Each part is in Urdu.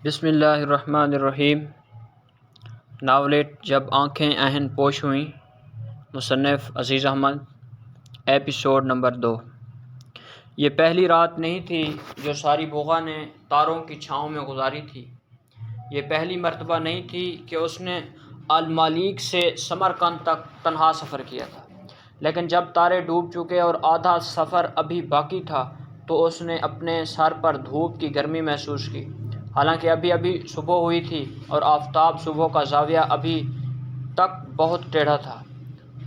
بسم اللہ الرحمن الرحیم۔ ناولٹ جب آنکھیں اہن پوش ہوئیں، مصنف عزیز احمد، ایپیسوڈ نمبر 2۔ یہ پہلی رات نہیں تھی جو ساری بوغا نے تاروں کی چھاؤں میں گزاری تھی۔ یہ پہلی مرتبہ نہیں تھی کہ اس نے المالیک سے سمرقند تک تنہا سفر کیا تھا، لیکن جب تارے ڈوب چکے اور آدھا سفر ابھی باقی تھا تو اس نے اپنے سر پر دھوپ کی گرمی محسوس کی، حالانکہ ابھی صبح ہوئی تھی اور آفتاب صبح کا زاویہ ابھی تک بہت ٹیڑھا تھا۔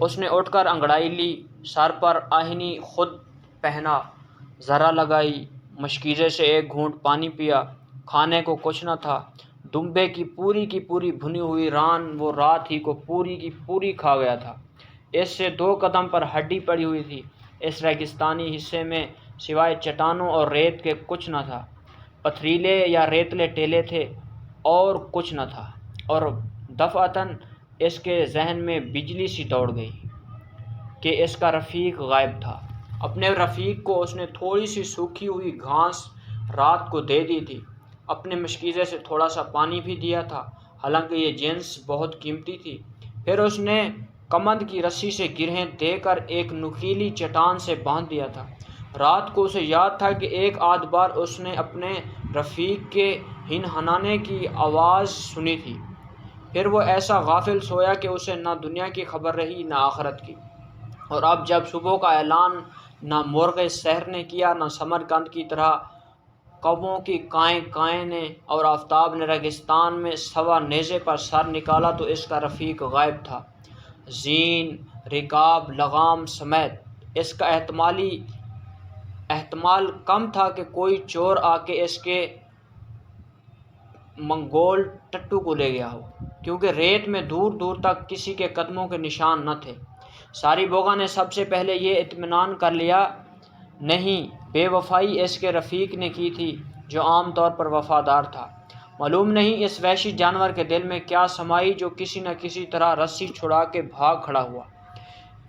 اس نے اٹھ کر انگڑائی لی، سر پر آہنی خود پہنا، ذرا لگائی، مشکیزے سے ایک گھونٹ پانی پیا۔ کھانے کو کچھ نہ تھا، دمبے کی پوری بھنی ہوئی ران وہ رات ہی کو پوری کی پوری کھا گیا تھا۔ اس سے 2 قدم پر ہڈی پڑی ہوئی تھی۔ اس ریگستانی حصے میں سوائے چٹانوں اور ریت کے کچھ نہ تھا، پتھریلے یا ریتلے ٹیلے تھے اور کچھ نہ تھا، اور دفعتاً اس کے ذہن میں بجلی سی دوڑ گئی کہ اس کا رفیق غائب تھا۔ اپنے رفیق کو اس نے تھوڑی سی سوکھی ہوئی گھاس رات کو دے دی تھی، اپنے مشکیزے سے تھوڑا سا پانی بھی دیا تھا، حالانکہ یہ جنس بہت قیمتی تھی۔ پھر اس نے کمند کی رسی سے گرہیں دے کر ایک نکیلی چٹان سے باندھ دیا تھا۔ رات کو اسے یاد تھا کہ ایک آدھ بار اس نے اپنے رفیق کے ہنہنانے کی آواز سنی تھی۔ پھر وہ ایسا غافل سویا کہ اسے نہ دنیا کی خبر رہی نہ آخرت کی، اور اب جب صبح کا اعلان نہ مرغ سحر نے کیا، نہ سمرقند کی طرح کووں کی کائیں نے، اور آفتاب نے ریگستان میں سوا نیزے پر سر نکالا، تو اس کا رفیق غائب تھا، زین، رکاب، لغام سمیت۔ اس کا احتمال کم تھا کہ کوئی چور آ کے اس کے منگول ٹٹو کو لے گیا ہو، کیونکہ ریت میں دور تک کسی کے قدموں کے نشان نہ تھے۔ ساری بوغا نے سب سے پہلے یہ اطمینان کر لیا، نہیں، بے وفائی اس کے رفیق نے کی تھی جو عام طور پر وفادار تھا۔ معلوم نہیں اس وحشی جانور کے دل میں کیا سمائی جو کسی نہ کسی طرح رسی چھڑا کے بھاگ کھڑا ہوا۔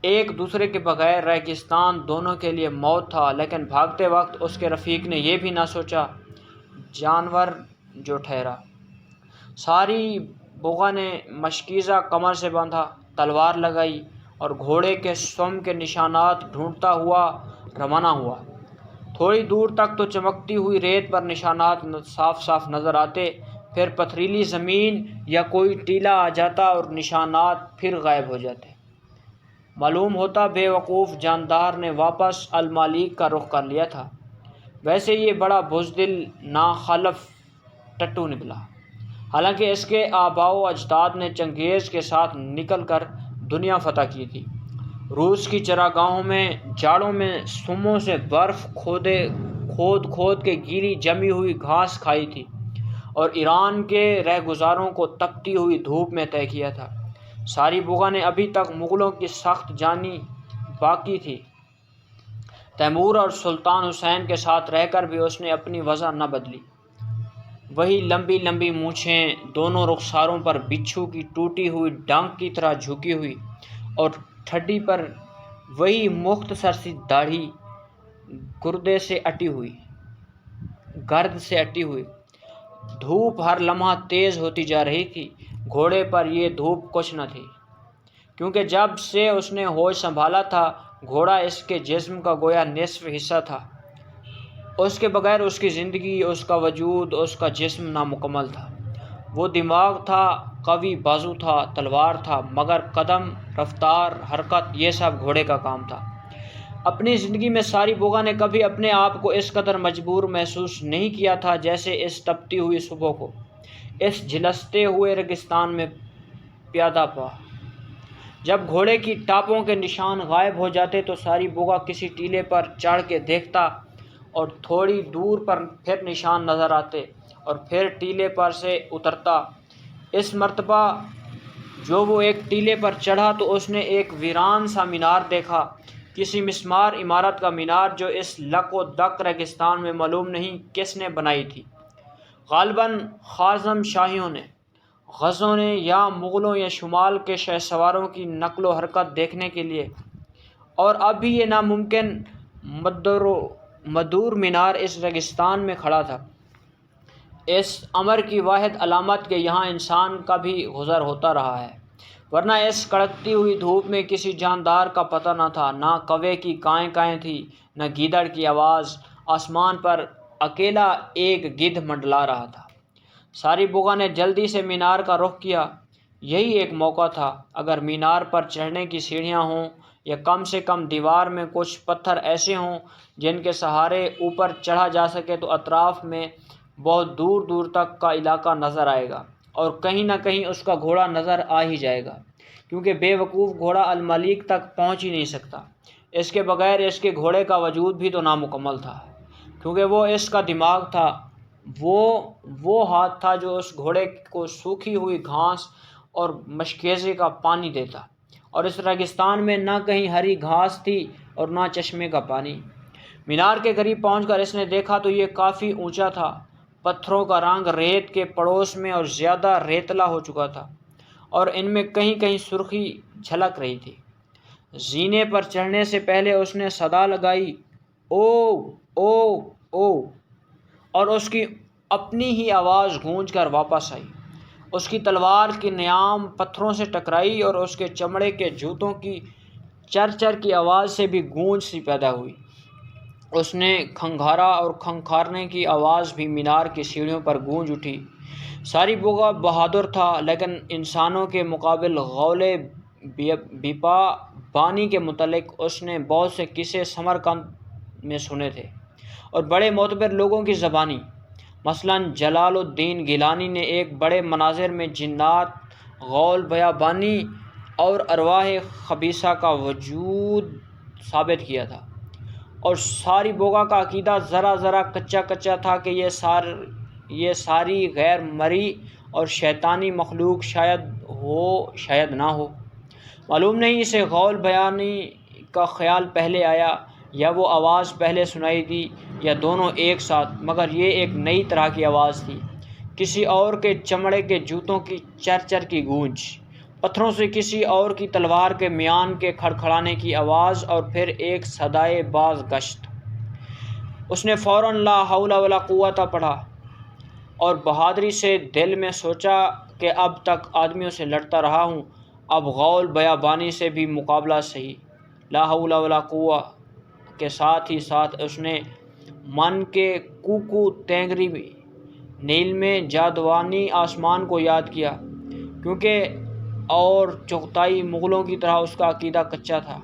ایک دوسرے کے بغیر ریگستان دونوں کے لیے موت تھا، لیکن بھاگتے وقت اس کے رفیق نے یہ بھی نہ سوچا، جانور جو ٹھہرا۔ ساری بوغا نے مشکیزہ کمر سے باندھا، تلوار لگائی اور گھوڑے کے سم کے نشانات ڈھونڈتا ہوا روانہ ہوا۔ تھوڑی دور تک تو چمکتی ہوئی ریت پر نشانات صاف نظر آتے، پھر پتھریلی زمین یا کوئی ٹیلا آ جاتا اور نشانات پھر غائب ہو جاتے۔ معلوم ہوتا بے وقوف جاندار نے واپس المالیک کا رخ کر لیا تھا۔ ویسے یہ بڑا بزدل ناخلف ٹٹو نکلا، حالانکہ اس کے آباء و اجداد نے چنگیز کے ساتھ نکل کر دنیا فتح کی تھی، روس کی چراگاہوں میں جاڑوں میں سموں سے برف کھود کے گیلی جمی ہوئی گھاس کھائی تھی، اور ایران کے رہگزاروں کو تپتی ہوئی دھوپ میں طے کیا تھا۔ ساری بوغا نے ابھی تک مغلوں کی سخت جانی باقی تھی۔ تیمور اور سلطان حسین کے ساتھ رہ کر بھی اس نے اپنی وضع نہ بدلی، وہی لمبی مونچھیں دونوں رخساروں پر بچھو کی ٹوٹی ہوئی ڈانک کی طرح جھکی ہوئی، اور ٹھڈی پر وہی مختصر سی داڑھی گرد سے اٹی ہوئی۔ دھوپ ہر لمحہ تیز ہوتی جا رہی تھی۔ گھوڑے پر یہ دھوپ کچھ نہ تھی، کیونکہ جب سے اس نے ہوش سنبھالا تھا گھوڑا اس کے جسم کا گویا نصف حصہ تھا۔ اس کے بغیر اس کی زندگی، اس کا وجود، اس کا جسم نامکمل تھا۔ وہ دماغ تھا، قوی بازو تھا، تلوار تھا، مگر قدم، رفتار، حرکت، یہ سب گھوڑے کا کام تھا۔ اپنی زندگی میں ساری بوغا نے کبھی اپنے آپ کو اس قدر مجبور محسوس نہیں کیا تھا جیسے اس تپتی ہوئی صبح کو، اس جھلستے ہوئے ریگستان میں پیادہ پا۔ جب گھوڑے کی ٹاپوں کے نشان غائب ہو جاتے تو ساری بوغا کسی ٹیلے پر چڑھ کے دیکھتا، اور تھوڑی دور پر پھر نشان نظر آتے، اور پھر ٹیلے پر سے اترتا۔ اس مرتبہ جو وہ ایک ٹیلے پر چڑھا تو اس نے ایک ویران سا مینار دیکھا، کسی مسمار عمارت کا مینار جو اس لک و دک ریگستان میں معلوم نہیں کس نے بنائی تھی، غالباً خازم شاہیوں نے، غزوں نے، یا مغلوں یا شمال کے شہسواروں کی نقل و حرکت دیکھنے کے لیے۔ اور اب بھی یہ ناممکن مدور مینار اس ریگستان میں کھڑا تھا۔ اس امر کی واحد علامت کہ یہاں انسان کا بھی گزر ہوتا رہا ہے، ورنہ اس کڑکتی ہوئی دھوپ میں کسی جاندار کا پتہ نہ تھا، نہ کوے کی کائیں کائیں تھی، نہ گیدڑ کی آواز۔ آسمان پر اکیلا ایک گدھ منڈلا رہا تھا۔ ساری بوغا نے جلدی سے مینار کا رخ کیا۔ یہی ایک موقع تھا، اگر مینار پر چڑھنے کی سیڑھیاں ہوں یا کم سے کم دیوار میں کچھ پتھر ایسے ہوں جن کے سہارے اوپر چڑھا جا سکے تو اطراف میں بہت دور دور تک کا علاقہ نظر آئے گا، اور کہیں نہ کہیں اس کا گھوڑا نظر آ ہی جائے گا، کیونکہ بے وقوف گھوڑا الملیک تک پہنچ ہی نہیں سکتا۔ اس کے بغیر اس کے گھوڑے کا وجود بھی تو نامکمل تھا، کیونکہ وہ اس کا دماغ تھا، وہ ہاتھ تھا جو اس گھوڑے کو سوکھی ہوئی گھاس اور مشکیزے کا پانی دیتا، اور اس ریگستان میں نہ کہیں ہری گھاس تھی اور نہ چشمے کا پانی۔ مینار کے قریب پہنچ کر اس نے دیکھا تو یہ کافی اونچا تھا، پتھروں کا رنگ ریت کے پڑوس میں اور زیادہ ریتلا ہو چکا تھا، اور ان میں کہیں کہیں سرخی جھلک رہی تھی۔ زینے پر چڑھنے سے پہلے اس نے صدا لگائی، او او او، اور اس کی اپنی ہی آواز گونج کر واپس آئی۔ اس کی تلوار کی نیام پتھروں سے ٹکرائی اور اس کے چمڑے کے جوتوں کی چر چر کی آواز سے بھی گونج سی پیدا ہوئی۔ اس نے کھنگھارا اور کھنکھارنے کی آواز بھی مینار کی سیڑھیوں پر گونج اٹھی۔ ساری بوغا بہادر تھا، لیکن انسانوں کے مقابل غول بیپا بانی کے متعلق اس نے بہت سے قصے سمرقند میں سنے تھے، اور بڑے معتبر لوگوں کی زبانی۔ مثلاً جلال الدین گیلانی نے ایک بڑے مناظر میں جنات، غول بیابانی اور ارواح خبیثہ کا وجود ثابت کیا تھا، اور ساری بوغا کا عقیدہ ذرا ذرا کچا کچا تھا کہ یہ ساری غیر مری اور شیطانی مخلوق شاید ہو شاید نہ ہو۔ معلوم نہیں اسے غول بیانی کا خیال پہلے آیا یا وہ آواز پہلے سنائی دی یا دونوں ایک ساتھ، مگر یہ ایک نئی طرح کی آواز تھی، کسی اور کے چمڑے کے جوتوں کی چر چر کی گونج، پتھروں سے کسی اور کی تلوار کے میان کے کھڑکھڑانے کی آواز، اور پھر ایک صدائے باز گشت۔ اس نے فوراً لا حول ولا قوت پڑھا اور بہادری سے دل میں سوچا کہ اب تک آدمیوں سے لڑتا رہا ہوں، اب غول بیابانی سے بھی مقابلہ صحیح۔ لا حول ولا قوت کے ساتھ ہی ساتھ اس نے من کے کوکو تینگری نیل میں جادوانی آسمان کو یاد کیا، کیونکہ اور چغتائی مغلوں کی طرح اس کا عقیدہ کچا تھا۔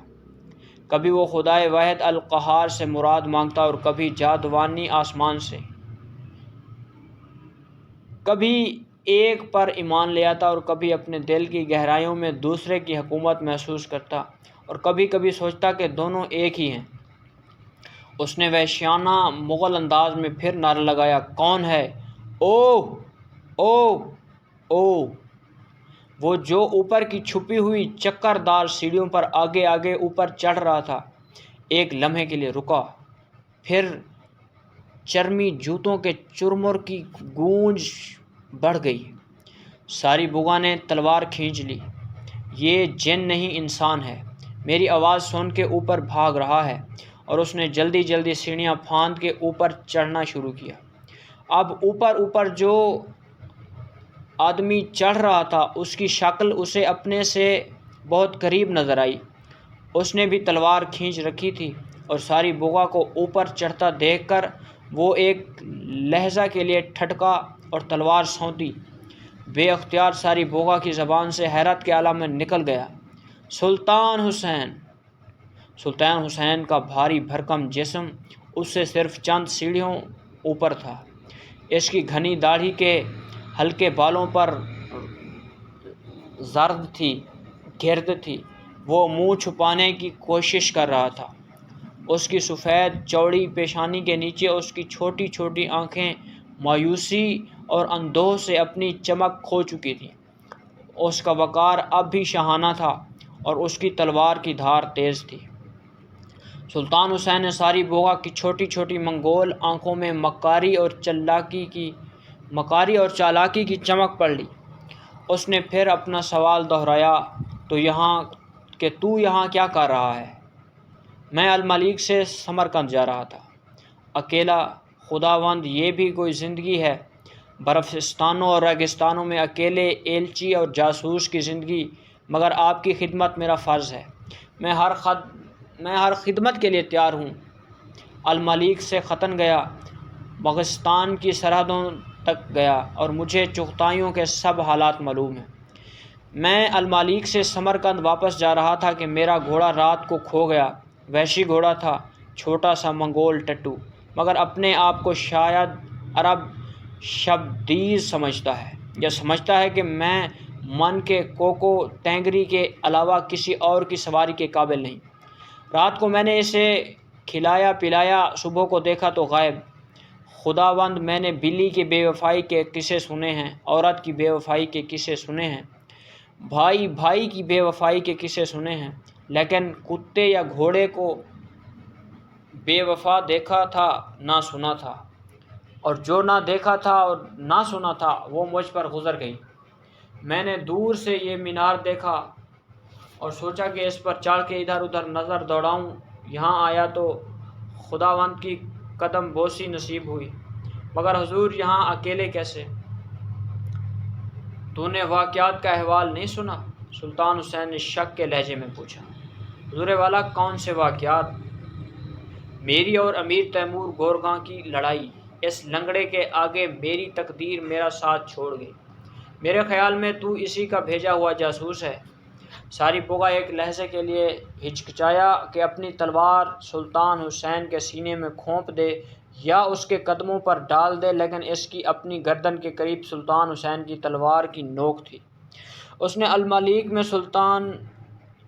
کبھی وہ خدائے واحد القہار سے مراد مانگتا اور کبھی جادوانی آسمان سے، کبھی ایک پر ایمان لے آتا اور کبھی اپنے دل کی گہرائیوں میں دوسرے کی حکومت محسوس کرتا، اور کبھی کبھی سوچتا کہ دونوں ایک ہی ہیں۔ اس نے وحشیانہ مغل انداز میں پھر نعرہ لگایا، کون ہے؟ اوہ اوہ اوہ! وہ جو اوپر کی چھپی ہوئی چکر دار سیڑھیوں پر آگے آگے اوپر چڑھ رہا تھا، ایک لمحے کے لیے رکا، پھر چرمی جوتوں کے چرمر کی گونج بڑھ گئی۔ ساری بوغا نے تلوار کھینچ لی۔ یہ جن نہیں انسان ہے، میری آواز سن کے اوپر بھاگ رہا ہے، اور اس نے جلدی جلدی سیڑھیاں پھاند کے اوپر چڑھنا شروع کیا۔ اب اوپر جو آدمی چڑھ رہا تھا اس کی شکل اسے اپنے سے بہت قریب نظر آئی۔ اس نے بھی تلوار کھینچ رکھی تھی، اور ساری بوغا کو اوپر چڑھتا دیکھ کر وہ ایک لہجہ کے لیے ٹھٹکا اور تلوار سونتی۔ بے اختیار ساری بوغا کی زبان سے حیرت کے عالم میں نکل گیا، سلطان حسین! سلطان حسین کا بھاری بھرکم جسم اس سے صرف چند سیڑھیوں اوپر تھا۔ اس کی گھنی داڑھی کے ہلکے بالوں پر گرد تھی، وہ منہ چھپانے کی کوشش کر رہا تھا۔ اس کی سفید چوڑی پیشانی کے نیچے اس کی چھوٹی چھوٹی آنکھیں مایوسی اور اندوہ سے اپنی چمک کھو چکی تھیں۔ اس کا وقار اب بھی شاہانہ تھا، اور اس کی تلوار کی دھار تیز تھی۔ سلطان حسین نے ساری بوغا کی چھوٹی چھوٹی منگول آنکھوں میں مکاری اور چالاکی کی چمک پڑھ لی۔ اس نے پھر اپنا سوال دہرایا، تو یہاں کیا کر رہا ہے؟ میں الملیک سے سمرقند جا رہا تھا۔ اکیلا؟ خداوند، یہ بھی کوئی زندگی ہے؟ برفستانوں اور ریگستانوں میں اکیلے ایلچی اور جاسوس کی زندگی، مگر آپ کی خدمت میرا فرض ہے۔ میں ہر خدمت کے لیے تیار ہوں۔ الملیک سے ختن گیا، بغستان کی سرحدوں تک گیا اور مجھے چغتائیوں کے سب حالات معلوم ہیں۔ میں الملیک سے سمرقند واپس جا رہا تھا کہ میرا گھوڑا رات کو کھو گیا۔ وحشی گھوڑا تھا، چھوٹا سا منگول ٹٹو، مگر اپنے آپ کو شاید عرب شبدیز سمجھتا ہے کہ میں من کے کوکو تینگری کے علاوہ کسی اور کی سواری کے قابل نہیں۔ رات کو میں نے اسے کھلایا پلایا، صبح کو دیکھا تو غائب۔ خداوند، میں نے بلی کی بے وفائی کے قصے سنے ہیں، عورت کی بے وفائی کے قصے سنے ہیں، بھائی کی بے وفائی کے قصے سنے ہیں، لیکن کتے یا گھوڑے کو بے وفا دیکھا تھا نہ سنا تھا، اور جو نہ دیکھا تھا اور نہ سنا تھا وہ مجھ پر گزر گئی۔ میں نے دور سے یہ مینار دیکھا اور سوچا کہ اس پر چڑھ کے ادھر ادھر نظر دوڑاؤں۔ یہاں آیا تو خداوند کی قدم بوسی نصیب ہوئی، مگر حضور یہاں اکیلے کیسے؟ تو نے واقعات کا احوال نہیں سنا؟ سلطان حسین نے شک کے لہجے میں پوچھا۔ حضور والا، کون سے واقعات؟ میری اور امیر تیمور گورگاں کی لڑائی۔ اس لنگڑے کے آگے میری تقدیر میرا ساتھ چھوڑ گئی۔ میرے خیال میں تو اسی کا بھیجا ہوا جاسوس ہے۔ ساری بوغا ایک لہجے کے لیے ہچکچایا کہ اپنی تلوار سلطان حسین کے سینے میں کھونپ دے یا اس کے قدموں پر ڈال دے، لیکن اس کی اپنی گردن کے قریب سلطان حسین کی تلوار کی نوک تھی۔ اس نے الملیک میں سلطان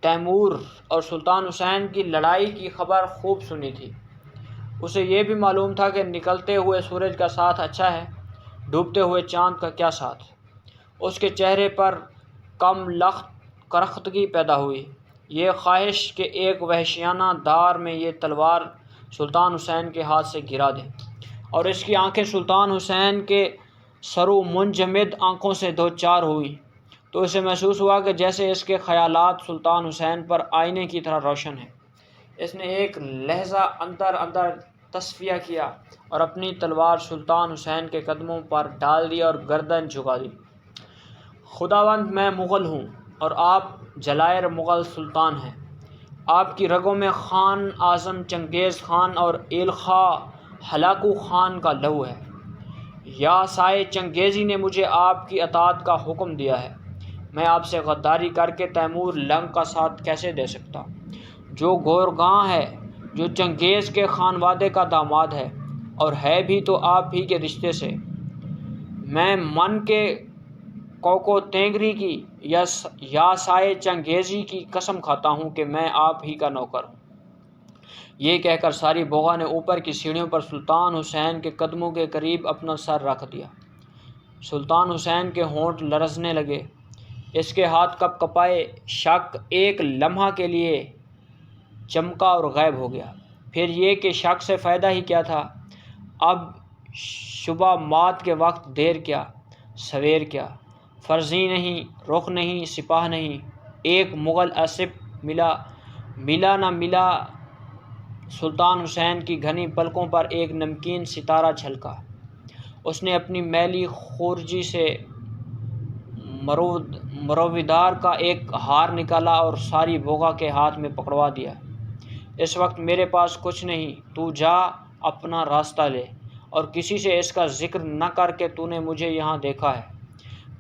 تیمور اور سلطان حسین کی لڑائی کی خبر خوب سنی تھی۔ اسے یہ بھی معلوم تھا کہ نکلتے ہوئے سورج کا ساتھ اچھا ہے، ڈوبتے ہوئے چاند کا کیا ساتھ۔ اس کے چہرے پر کم کرختگی پیدا ہوئی، یہ خواہش کہ ایک وحشیانہ دار میں یہ تلوار سلطان حسین کے ہاتھ سے گرا دے، اور اس کی آنکھیں سلطان حسین کے سرو منجمد آنکھوں سے دو چار ہوئی تو اسے محسوس ہوا کہ جیسے اس کے خیالات سلطان حسین پر آئینے کی طرح روشن ہیں۔ اس نے ایک لحظہ اندر تصفیہ کیا اور اپنی تلوار سلطان حسین کے قدموں پر ڈال دی اور گردن جھکا دی۔ خداوند، میں مغل ہوں اور آپ جلائر مغل سلطان ہیں۔ آپ کی رگوں میں خان اعظم چنگیز خان اور ایلخا ہلاکو خان کا لہو ہے۔ یا سائے چنگیزی نے مجھے آپ کی اطاعت کا حکم دیا ہے۔ میں آپ سے غداری کر کے تیمور لنگ کا ساتھ کیسے دے سکتا، جو گورگاں ہے، جو چنگیز کے خانوادے کا داماد ہے اور ہے بھی تو آپ ہی کے رشتے سے۔ میں من کے کوکو تینگری کی یا سائے چنگیزی کی قسم کھاتا ہوں کہ میں آپ ہی کا نوکر ہوں۔ یہ کہہ کر ساری بوغا نے اوپر کی سیڑھیوں پر سلطان حسین کے قدموں کے قریب اپنا سر رکھ دیا۔ سلطان حسین کے ہونٹ لرزنے لگے، اس کے ہاتھ کپ کپائے، شک ایک لمحہ کے لیے چمکا اور غائب ہو گیا۔ پھر یہ کہ شک سے فائدہ ہی کیا تھا؟ اب شبہ مات کے وقت دیر کیا، سویر کیا، فرزی نہیں، رخ نہیں، سپاہ نہیں۔ ایک مغل اسپ ملا نہ ملا۔ سلطان حسین کی گھنی پلکوں پر ایک نمکین ستارہ چھلکا۔ اس نے اپنی میلی خورجی سے مروودار کا ایک ہار نکالا اور ساری بوغا کے ہاتھ میں پکڑوا دیا۔ اس وقت میرے پاس کچھ نہیں، تو جا اپنا راستہ لے اور کسی سے اس کا ذکر نہ کر کے تو نے مجھے یہاں دیکھا ہے۔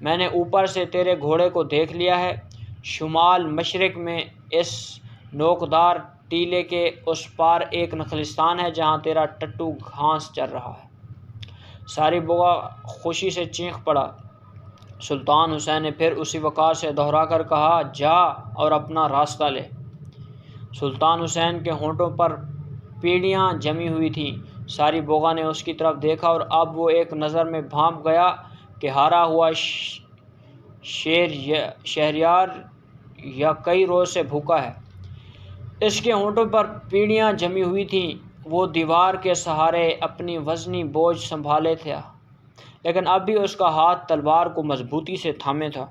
میں نے اوپر سے تیرے گھوڑے کو دیکھ لیا ہے۔ شمال مشرق میں اس نوکدار ٹیلے کے اس پار ایک نخلستان ہے جہاں تیرا ٹٹو گھاس چر رہا ہے۔ ساری بوغا خوشی سے چیخ پڑا۔ سلطان حسین نے پھر اسی وقار سے دوہرا کر کہا، جا اور اپنا راستہ لے۔ سلطان حسین کے ہونٹوں پر پیڑیاں جمی ہوئی تھیں۔ ساری بوغا نے اس کی طرف دیکھا اور اب وہ ایک نظر میں بھانپ گیا کہ ہارا ہوا شہریار یا کئی روز سے بھوکا ہے۔ اس کے ہونٹوں پر پیڑیاں جمی ہوئی تھیں۔ وہ دیوار کے سہارے اپنی وزنی بوجھ سنبھالے تھا، لیکن اب بھی اس کا ہاتھ تلوار کو مضبوطی سے تھامے تھا،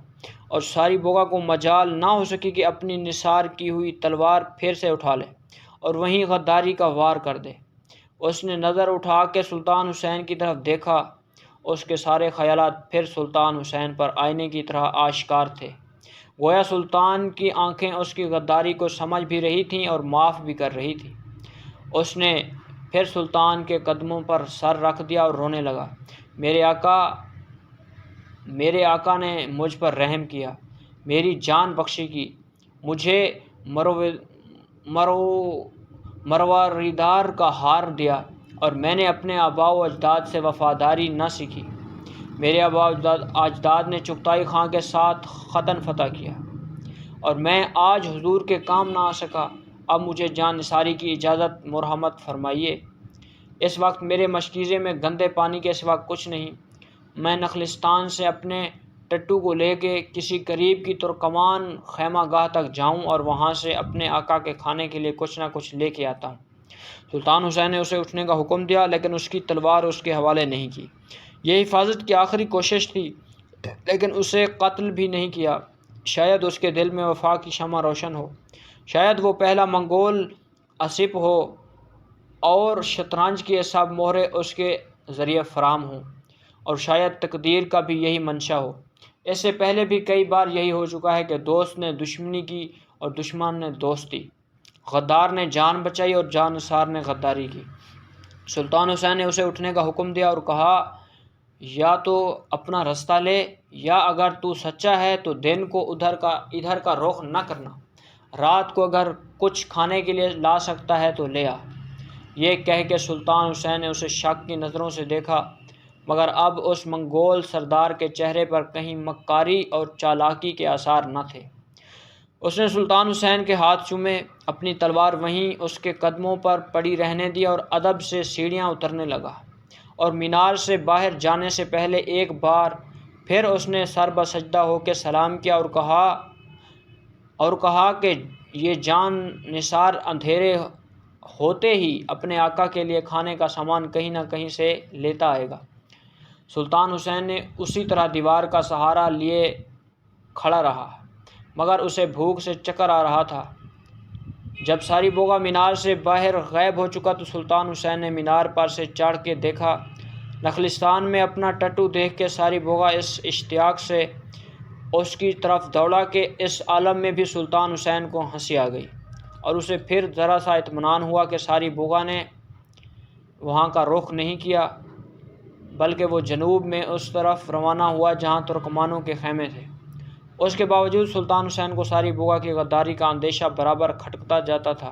اور ساری بوغا کو مجال نہ ہو سکی کہ اپنی نثار کی ہوئی تلوار پھر سے اٹھا لے اور وہیں غداری کا وار کر دے۔ اس نے نظر اٹھا کے سلطان حسین کی طرف دیکھا۔ اس کے سارے خیالات پھر سلطان حسین پر آئینے کی طرح آشکار تھے۔ گویا سلطان کی آنکھیں اس کی غداری کو سمجھ بھی رہی تھیں اور معاف بھی کر رہی تھیں۔ اس نے پھر سلطان کے قدموں پر سر رکھ دیا اور رونے لگا۔ میرے آقا نے مجھ پر رحم کیا، میری جان بخشی کی، مجھے مرواریدار کا ہار دیا، اور میں نے اپنے آباء و اجداد سے وفاداری نہ سیکھی۔ میرے آباء و اجداد نے چغتائی خاں کے ساتھ ختن فتح کیا، اور میں آج حضور کے کام نہ آ سکا۔ اب مجھے جان نثاری کی اجازت مرحمت فرمائیے۔ اس وقت میرے مشکیزے میں گندے پانی کے سوا کچھ نہیں۔ میں نخلستان سے اپنے ٹٹو کو لے کے کسی قریب کی ترکمان خیمہ گاہ تک جاؤں اور وہاں سے اپنے آقا کے کھانے کے لیے کچھ نہ کچھ لے کے آتا ہوں۔ سلطان حسین نے اسے اٹھنے کا حکم دیا، لیکن اس کی تلوار اس کے حوالے نہیں کی۔ یہ حفاظت کی آخری کوشش تھی، لیکن اسے قتل بھی نہیں کیا۔ شاید اس کے دل میں وفا کی شمع روشن ہو، شاید وہ پہلا منگول اسپ ہو اور شطرنج کی سب مہرے اس کے ذریعے فراہم ہوں، اور شاید تقدیر کا بھی یہی منشا ہو۔ اس سے پہلے بھی کئی بار یہی ہو چکا ہے کہ دوست نے دشمنی کی اور دشمن نے دوستی، غدار نے جان بچائی اور جان نثار نے غداری کی۔ سلطان حسین نے اسے اٹھنے کا حکم دیا اور کہا، یا تو اپنا رستہ لے، یا اگر تو سچا ہے تو دن کو ادھر کا رخ نہ کرنا، رات کو اگر کچھ کھانے کے لیے لا سکتا ہے تو لے آ۔ یہ کہہ کے سلطان حسین نے اسے شک کی نظروں سے دیکھا، مگر اب اس منگول سردار کے چہرے پر کہیں مکاری اور چالاکی کے آثار نہ تھے۔ اس نے سلطان حسین کے ہاتھ چومے، اپنی تلوار وہیں اس کے قدموں پر پڑی رہنے دی اور ادب سے سیڑھیاں اترنے لگا، اور مینار سے باہر جانے سے پہلے ایک بار پھر اس نے سر بسجدہ ہو کے سلام کیا اور کہا کہ یہ جان نثار اندھیرے ہوتے ہی اپنے آقا کے لیے کھانے کا سامان کہیں نہ کہیں سے لیتا آئے گا۔ سلطان حسین نے اسی طرح دیوار کا سہارا لیے کھڑا رہا، مگر اسے بھوک سے چکر آ رہا تھا۔ جب ساری بوغا مینار سے باہر غائب ہو چکا تو سلطان حسین نے مینار پر سے چڑھ کے دیکھا۔ نخلستان میں اپنا ٹٹو دیکھ کے ساری بوغا اس اشتیاق سے اس کی طرف دوڑا کہ اس عالم میں بھی سلطان حسین کو ہنسی آ گئی، اور اسے پھر ذرا سا اطمینان ہوا کہ ساری بوغا نے وہاں کا رخ نہیں کیا، بلکہ وہ جنوب میں اس طرف روانہ ہوا جہاں ترکمانوں کے خیمے تھے۔ اس کے باوجود سلطان حسین کو ساری بوغا کی غداری کا اندیشہ برابر کھٹکتا جاتا تھا۔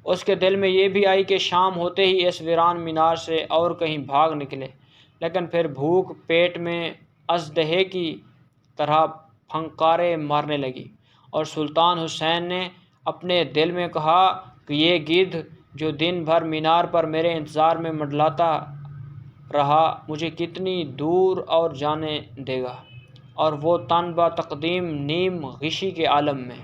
اس کے دل میں یہ بھی آئی کہ شام ہوتے ہی اس ویران مینار سے اور کہیں بھاگ نکلے، لیکن پھر بھوک پیٹ میں اژدہے کی طرح پھنکارے مارنے لگی، اور سلطان حسین نے اپنے دل میں کہا کہ یہ گدھ جو دن بھر مینار پر میرے انتظار میں منڈلاتا رہا مجھے کتنی دور اور جانے دے گا، اور وہ تن با تقدیم نیم غشی کے عالم میں۔